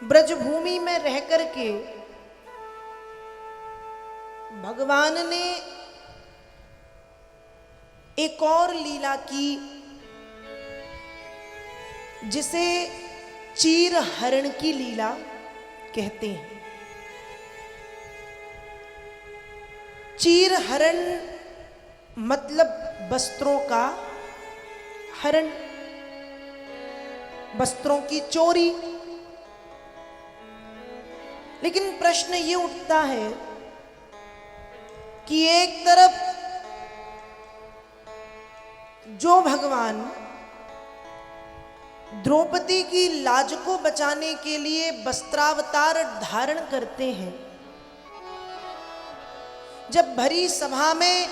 ब्रजभूमि में रह करके भगवान ने एक और लीला की जिसे चीर हरण की लीला कहते हैं। चीर हरण मतलब वस्त्रों का हरण, वस्त्रों की चोरी। लेकिन प्रश्न ये उठता है कि एक तरफ जो भगवान द्रौपदी की लाज को बचाने के लिए वस्त्रावतार धारण करते हैं, जब भरी सभा में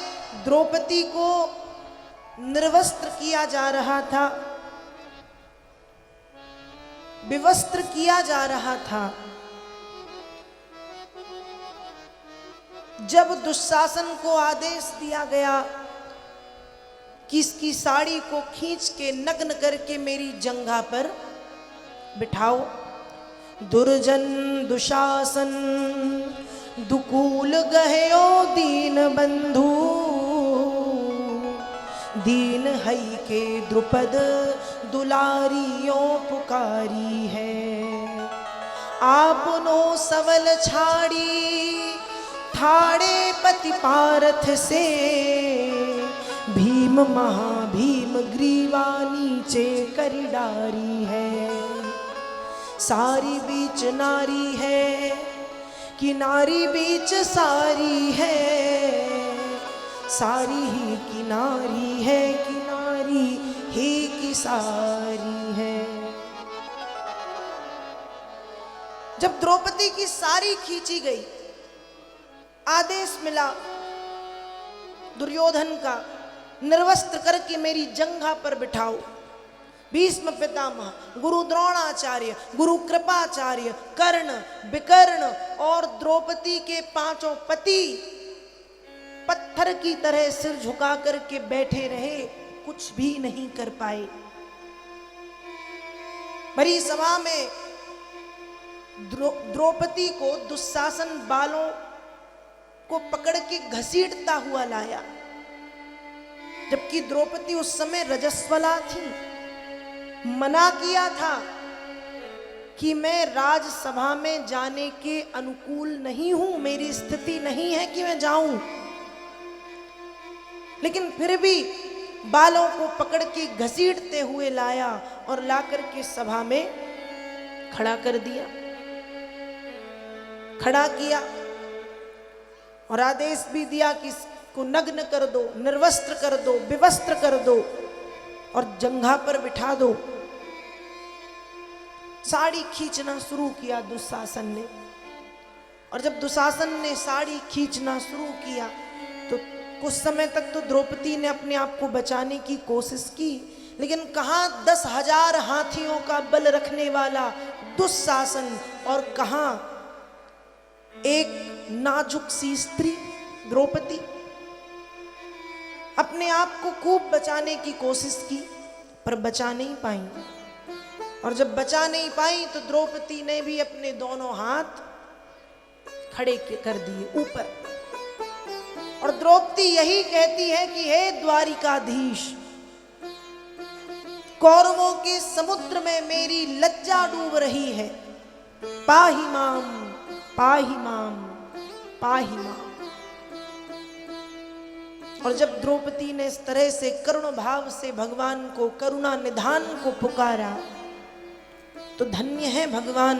द्रौपदी को निर्वस्त्र किया जा रहा था, विवस्त्र किया जा रहा था, जब दुशासन को आदेश दिया गया कि इसकी साड़ी को खींच के नग्न करके मेरी जंघा पर बिठाओ, दुर्जन दुशासन दुकूल गहयो दीन बंधु, दीन हई के द्रुपद दुलारियों पुकारी है। आपनो सवल छाड़ी ठाड़े पति पारथ से, भीम महाभीम ग्रीवा नीचे करी डारी है। सारी बीच नारी है कि नारी बीच सारी है, सारी ही की नारी है कि नारी ही की सारी है। जब द्रौपदी की सारी खींची गई, आदेश मिला दुर्योधन का, निर्वस्त्र करके मेरी जंघा पर बिठाओ। भीष्म पितामह, गुरु द्रोणाचार्य, गुरु कृपाचार्य, कर्ण, विकर्ण और द्रौपदी के पांचों पति पत्थर की तरह सिर झुका करके बैठे रहे, कुछ भी नहीं कर पाए। भरी सभा में द्रौपदी को दुशासन बालों को पकड़ के घसीटता हुआ लाया, जबकि द्रौपदी उस समय रजस्वला थी। मना किया था कि मैं राजसभा में जाने के अनुकूल नहीं हूं, मेरी स्थिति नहीं है कि मैं जाऊं, लेकिन फिर भी बालों को पकड़ के घसीटते हुए लाया और लाकर के सभा में खड़ा कर दिया, खड़ा किया और आदेश भी दिया कि इसको नग्न कर दो, निर्वस्त्र कर दो, विवस्त्र कर दो और जंघा पर बिठा दो। साड़ी खींचना शुरू किया दुशासन ने, और जब दुशासन ने साड़ी खींचना शुरू किया तो कुछ समय तक तो द्रौपदी ने अपने आप को बचाने की कोशिश की, लेकिन कहां 10,000 हाथियों का बल रखने वाला दुशासन और कहां एक नाजुक सी स्त्री द्रौपदी। अपने आप को खूब बचाने की कोशिश की पर बचा नहीं पाई, और जब बचा नहीं पाई तो द्रौपदी ने भी अपने दोनों हाथ खड़े कर दिए ऊपर, और द्रौपदी यही कहती है कि हे द्वारिकाधीश, कौरवों के समुद्र में मेरी लज्जा डूब रही है, पाहि माम पाहि माम पाहि माम। और जब द्रौपदी ने इस तरह से करुण भाव से भगवान को, करुणा निधान को पुकारा, तो धन्य है भगवान।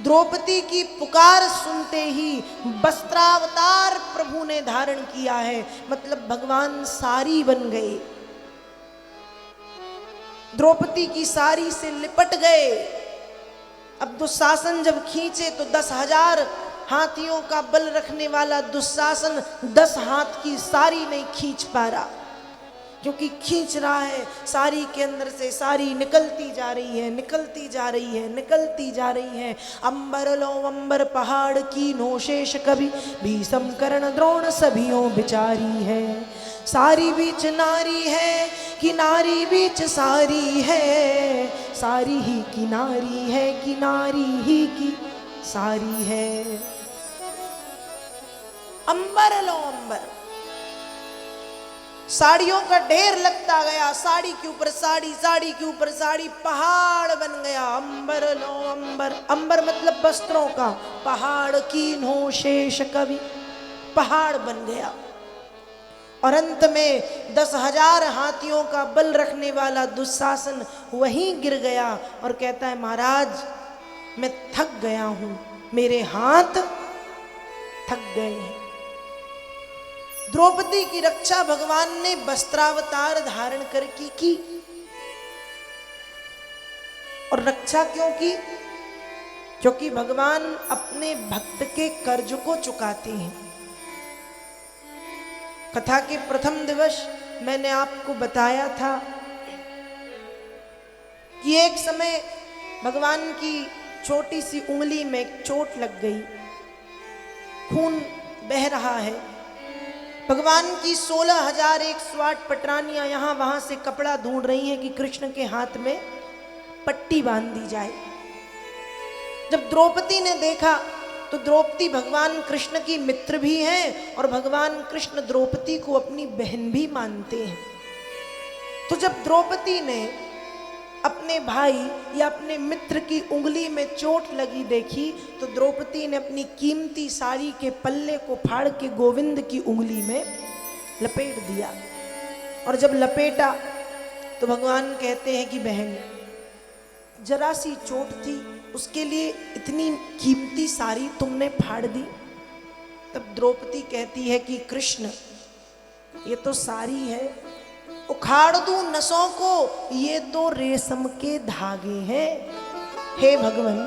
द्रौपदी की पुकार सुनते ही वस्त्रावतार प्रभु ने धारण किया है, मतलब भगवान सारी बन गए, द्रौपदी की सारी से लिपट गए। अब दुशासन जब खींचे तो 10,000 हाथियों का बल रखने वाला दुशासन 10 हाथ की सारी नहीं खींच पा रहा, क्योंकि खींच रहा है, साड़ी के अंदर से साड़ी निकलती जा रही है, निकलती जा रही है, निकलती जा रही है। अंबर लो अंबर पहाड़ की नो शेष कभी, भीषम कर्ण द्रोण सभियों बिचारी है। सारी बीच नारी है कि नारी बीच सारी है, सारी ही की नारी है कि नारी ही की सारी है। अंबर लो अंबर, साड़ियों का ढेर लगता गया, साड़ी के ऊपर साड़ी, साड़ी के ऊपर साड़ी, पहाड़ बन गया। अंबर लो अंबर, अंबर मतलब वस्त्रों का, पहाड़ की नो शेष कवि, पहाड़ बन गया। और अंत में 10,000 हाथियों का बल रखने वाला दुशासन वहीं गिर गया और कहता है महाराज मैं थक गया हूं, मेरे हाथ थक गए हैं। द्रौपदी की रक्षा भगवान ने वस्त्रावतार धारण करके की। और रक्षा क्यों की? क्योंकि भगवान अपने भक्त के कर्ज को चुकाते हैं। कथा के प्रथम दिवस मैंने आपको बताया था कि एक समय भगवान की छोटी सी उंगली में एक चोट लग गई, खून बह रहा है। भगवान की 16,108 पटरानियां यहां वहां से कपड़ा ढूंढ रही हैं कि कृष्ण के हाथ में पट्टी बांध दी जाए। जब द्रौपदी ने देखा तो द्रौपदी भगवान कृष्ण की मित्र भी हैं और भगवान कृष्ण द्रौपदी को अपनी बहन भी मानते हैं। तो जब द्रौपदी ने अपने भाई या अपने मित्र की उंगली में चोट लगी देखी तो द्रौपदी ने अपनी कीमती साड़ी के पल्ले को फाड़ के गोविंद की उंगली में लपेट दिया। और जब लपेटा तो भगवान कहते हैं कि बहन जरा सी चोट थी, उसके लिए इतनी कीमती साड़ी तुमने फाड़ दी। तब द्रौपदी कहती है कि कृष्ण ये तो साड़ी है, उखाड़ दूं नसों को, ये तो रेशम के धागे हैं। हे भगवान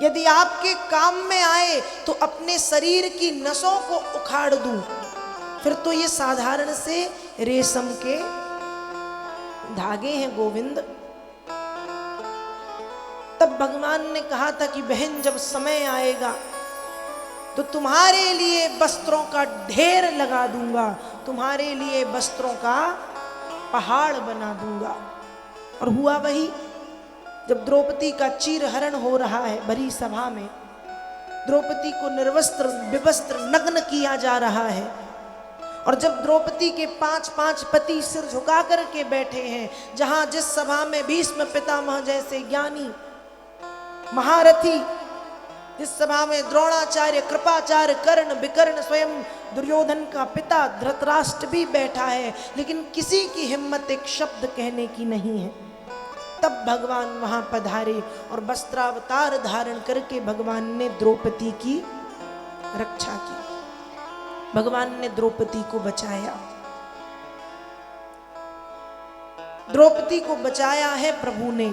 यदि आपके काम में आए तो अपने शरीर की नसों को उखाड़ दूं, फिर तो ये साधारण से रेशम के धागे हैं गोविंद। तब भगवान ने कहा था कि बहन जब समय आएगा तो तुम्हारे लिए वस्त्रों का ढेर लगा दूंगा, तुम्हारे लिए वस्त्रों का पहाड़ बना दूंगा। और हुआ वही। जब द्रौपदी का चीरहरण हो रहा है भरी सभा में, द्रौपदी को निर्वस्त्र विवस्त्र नग्न किया जा रहा है, और जब द्रौपदी के 5-5 पति सिर झुका करके बैठे हैं, जहां जिस सभा में भीष्म पितामह जैसे ज्ञानी महारथी, जिस सभा में द्रोणाचार्य कृपाचार्य कर्ण विकर्ण स्वयं दुर्योधन का पिता धृतराष्ट्र भी बैठा है, लेकिन किसी की हिम्मत एक शब्द कहने की नहीं है। तब भगवान वहां पधारे और वस्त्रावतार धारण करके भगवान ने द्रौपदी की रक्षा की, भगवान ने द्रौपदी को बचाया। द्रौपदी को बचाया है प्रभु ने।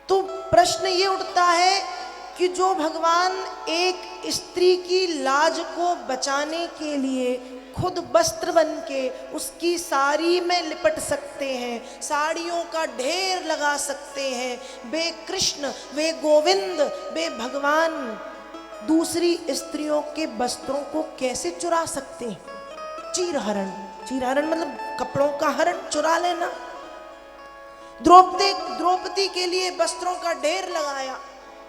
तो प्रश्न ये उठता है कि जो भगवान एक स्त्री की लाज को बचाने के लिए खुद वस्त्र बन के उसकी साड़ी में लिपट सकते हैं, साड़ियों का ढेर लगा सकते हैं, वे कृष्ण, वे गोविंद, वे भगवान दूसरी स्त्रियों के वस्त्रों को कैसे चुरा सकते हैं? चीरहरण, चीरहरण मतलब कपड़ों का हरण, चुरा लेना। द्रौपदी के लिए वस्त्रों का ढेर लगाया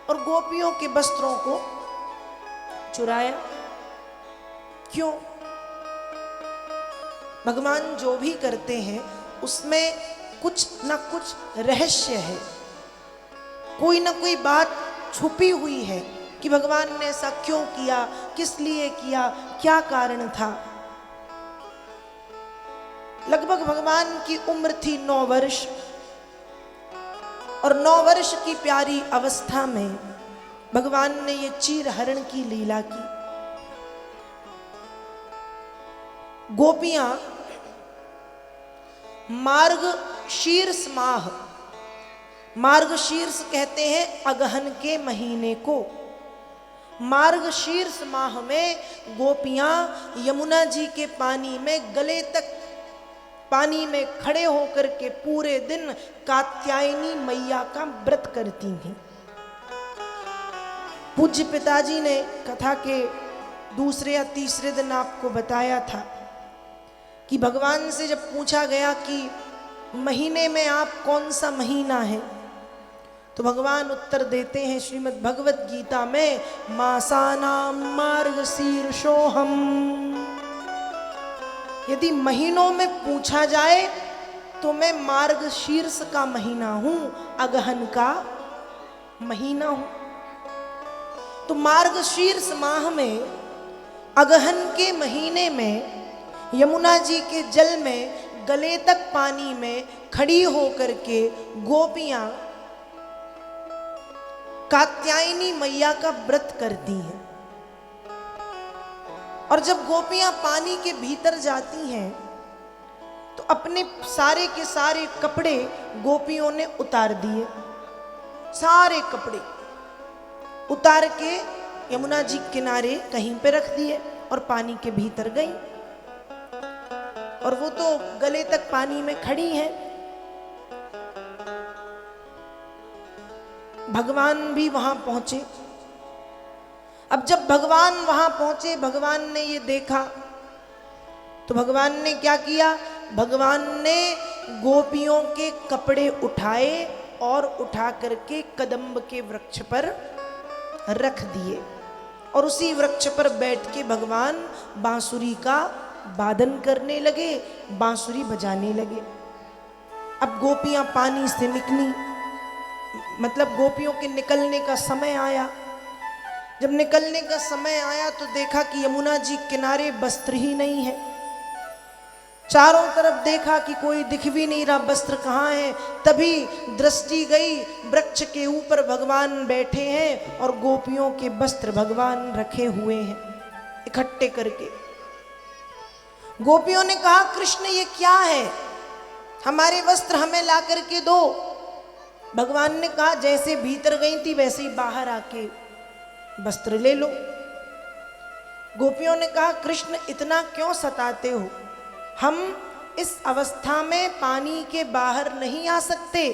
और गोपियों के वस्त्रों को चुराया। क्यों? भगवान जो भी करते हैं उसमें कुछ ना कुछ रहस्य है, कोई ना कोई बात छुपी हुई है कि भगवान ने ऐसा क्यों किया, किस लिए किया, क्या कारण था। लगभग भगवान की उम्र थी 9 वर्ष, और 9 वर्ष की प्यारी अवस्था में भगवान ने ये चीरहरण की लीला की। गोपियां मार्गशीर्ष माह, मार्गशीर्ष कहते हैं अगहन के महीने को, मार्गशीर्ष माह में गोपियां यमुना जी के पानी में गले तक पानी में खड़े होकर के पूरे दिन कात्यायनी मैया का व्रत करती थीं। पूज्य पिताजी ने कथा के दूसरे या तीसरे दिन आपको बताया था कि भगवान से जब पूछा गया कि महीने में आप कौन सा महीना है, तो भगवान उत्तर देते हैं श्रीमद् भगवत गीता में, मासानां मार्गशीर्षोऽहम्। यदि महीनों में पूछा जाए तो मैं मार्गशीर्ष का महीना हूं, अगहन का महीना हूं। तो मार्गशीर्ष माह में अगहन के महीने में यमुना जी के जल में गले तक पानी में खड़ी होकर के गोपियां कात्यायनी मैया का व्रत करती हैं। और जब गोपियां पानी के भीतर जाती हैं तो अपने सारे के सारे कपड़े गोपियों ने उतार दिए। सारे कपड़े उतार के यमुना जी किनारे कहीं पे रख दिए और पानी के भीतर गई। और वो तो गले तक पानी में खड़ी हैं। भगवान भी वहां पहुंचे। अब जब भगवान वहां पहुंचे, भगवान ने ये देखा तो भगवान ने क्या किया, भगवान ने गोपियों के कपड़े उठाए और उठा करके कदम्ब के वृक्ष पर रख दिए और उसी वृक्ष पर बैठ के भगवान बांसुरी का वादन करने लगे, बांसुरी बजाने लगे। अब गोपियां पानी से निकली, मतलब गोपियों के निकलने का समय आया। जब निकलने का समय आया तो देखा कि यमुना जी किनारे वस्त्र ही नहीं है। चारों तरफ देखा कि कोई दिख भी नहीं रहा, वस्त्र कहाँ है। तभी दृष्टि गई, वृक्ष के ऊपर भगवान बैठे हैं और गोपियों के वस्त्र भगवान रखे हुए हैं इकट्ठे करके। गोपियों ने कहा, कृष्ण ये क्या है, हमारे वस्त्र हमें ला करके दो। भगवान ने कहा, जैसे भीतर गई थी वैसे ही बाहर आके वस्त्र ले लो। गोपियों ने कहा, कृष्ण इतना क्यों सताते हो, हम इस अवस्था में पानी के बाहर नहीं आ सकते,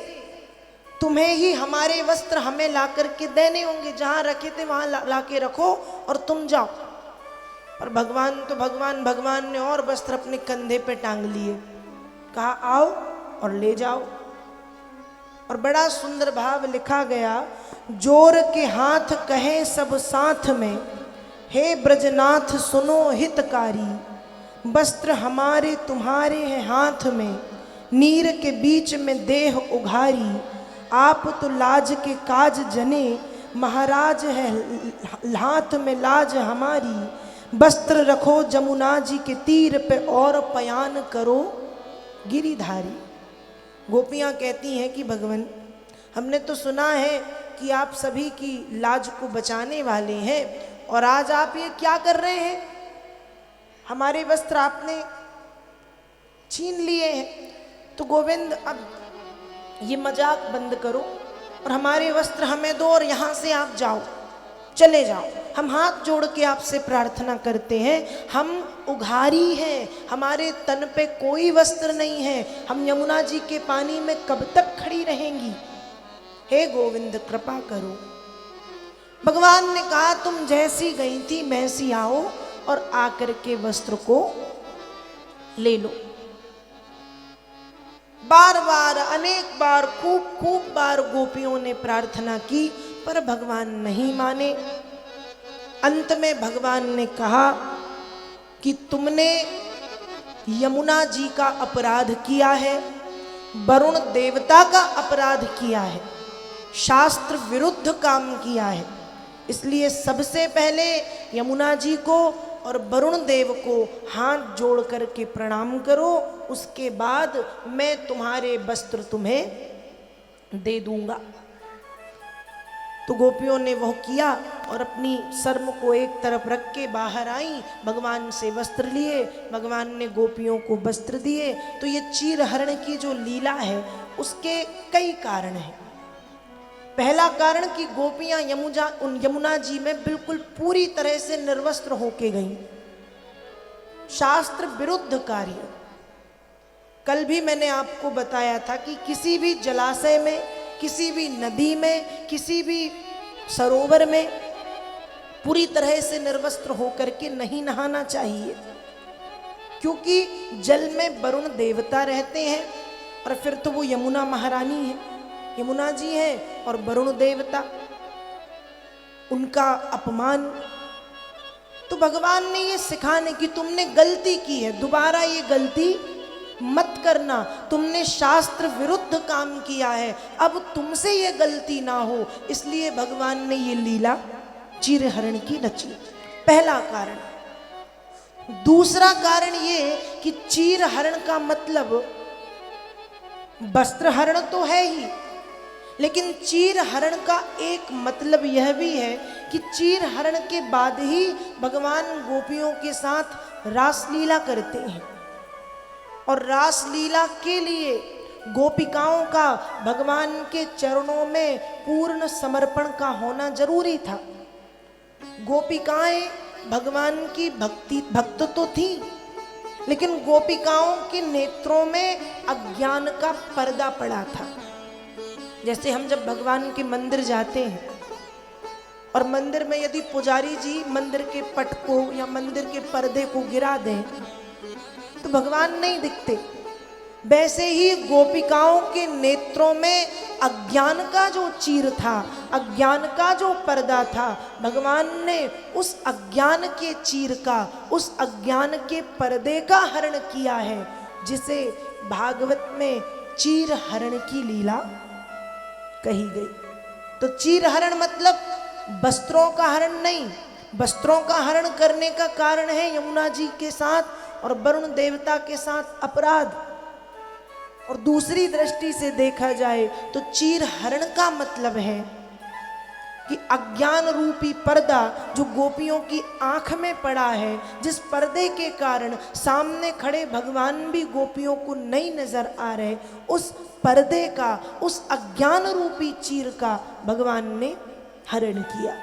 तुम्हें ही हमारे वस्त्र हमें ला करके देने होंगे, जहां रखे थे वहां ला के रखो और तुम जाओ। पर भगवान ने और वस्त्र अपने कंधे पे टांग लिए, कहा आओ और ले जाओ। और बड़ा सुंदर भाव लिखा गया, जोर के हाथ कहे सब साथ में, हे ब्रजनाथ सुनो हितकारी, वस्त्र हमारे तुम्हारे हैं हाथ में, नीर के बीच में देह उघारी, आप तो लाज के काज जने, महाराज है हाथ में लाज हमारी, वस्त्र रखो जमुना जी के तीर पे और पयान करो गिरिधारी। गोपियां कहती हैं कि भगवान, हमने तो सुना है कि आप सभी की लाज को बचाने वाले हैं और आज आप ये क्या कर रहे हैं, हमारे वस्त्र आपने छीन लिए हैं। तो गोविंद अब ये मजाक बंद करो और हमारे वस्त्र हमें दो और यहाँ से आप जाओ, चले जाओ। हम हाथ जोड़ के आपसे प्रार्थना करते हैं, हम उघारी हैं, हमारे तन पे कोई वस्त्र नहीं है, हम यमुना जी के पानी में कब तक खड़ी रहेंगी, हे गोविंद कृपा करो। भगवान ने कहा, तुम जैसी गई थी वैसी आओ और आकर के वस्त्र को ले लो। बार बार अनेक बार खूब बार गोपियों ने प्रार्थना की पर भगवान नहीं माने। अंत में भगवान ने कहा कि तुमने यमुना जी का अपराध किया है, वरुण देवता का अपराध किया है, शास्त्र विरुद्ध काम किया है, इसलिए सबसे पहले यमुना जी को और वरुण देव को हाथ जोड़ करके प्रणाम करो, उसके बाद मैं तुम्हारे वस्त्र तुम्हें दे दूंगा। तो गोपियों ने वह किया और अपनी शर्म को एक तरफ रख के बाहर आई, भगवान से वस्त्र लिए, भगवान ने गोपियों को वस्त्र दिए। तो ये चीरहरण की जो लीला है उसके कई कारण हैं। पहला कारण कि गोपियां यमुना जी में बिल्कुल पूरी तरह से निर्वस्त्र होके गईं, शास्त्र विरुद्ध कार्य। कल भी मैंने आपको बताया था कि किसी भी जलाशय में, किसी भी नदी में, किसी भी सरोवर में पूरी तरह से निर्वस्त्र होकर के नहीं नहाना चाहिए, क्योंकि जल में वरुण देवता रहते हैं और फिर तो वो यमुना महारानी है, यमुना जी हैं और वरुण देवता, उनका अपमान। तो भगवान ने ये सिखाने की तुमने गलती की है, दोबारा ये गलती मत करना, तुमने शास्त्र विरुद्ध काम किया है, अब तुमसे ये गलती ना हो, इसलिए भगवान ने ये लीला चीरहरण की रची। पहला कारण। दूसरा कारण ये कि चीरहरण का मतलब वस्त्रहरण तो है ही, लेकिन चीरहरण का एक मतलब यह भी है कि चीरहरण के बाद ही भगवान गोपियों के साथ रासलीला करते हैं, और रासलीला के लिए गोपिकाओं का भगवान के चरणों में पूर्ण समर्पण का होना जरूरी था। गोपिकाएं भगवान की भक्त तो थी, लेकिन गोपिकाओं के नेत्रों में अज्ञान का पर्दा पड़ा था। जैसे हम जब भगवान के मंदिर जाते हैं और मंदिर में यदि पुजारी जी मंदिर के पट को या मंदिर के पर्दे को गिरा दें तो भगवान नहीं दिखते, वैसे ही गोपिकाओं के नेत्रों में अज्ञान का जो चीर था, अज्ञान का जो पर्दा था, भगवान ने उस अज्ञान के चीर का, उस अज्ञान के पर्दे का हरण किया है, जिसे भागवत में चीर हरण की लीला कही गई। तो चीर हरण मतलब वस्त्रों का हरण नहीं, वस्त्रों का हरण करने का कारण है यमुना जी के साथ और वरुण देवता के साथ अपराध। और दूसरी दृष्टि से देखा जाए तो चीर हरण का मतलब है कि अज्ञान रूपी पर्दा जो गोपियों की आंख में पड़ा है, जिस पर्दे के कारण सामने खड़े भगवान भी गोपियों को नहीं नजर आ रहे, उस पर्दे का, उस अज्ञान रूपी चीर का भगवान ने हरण किया।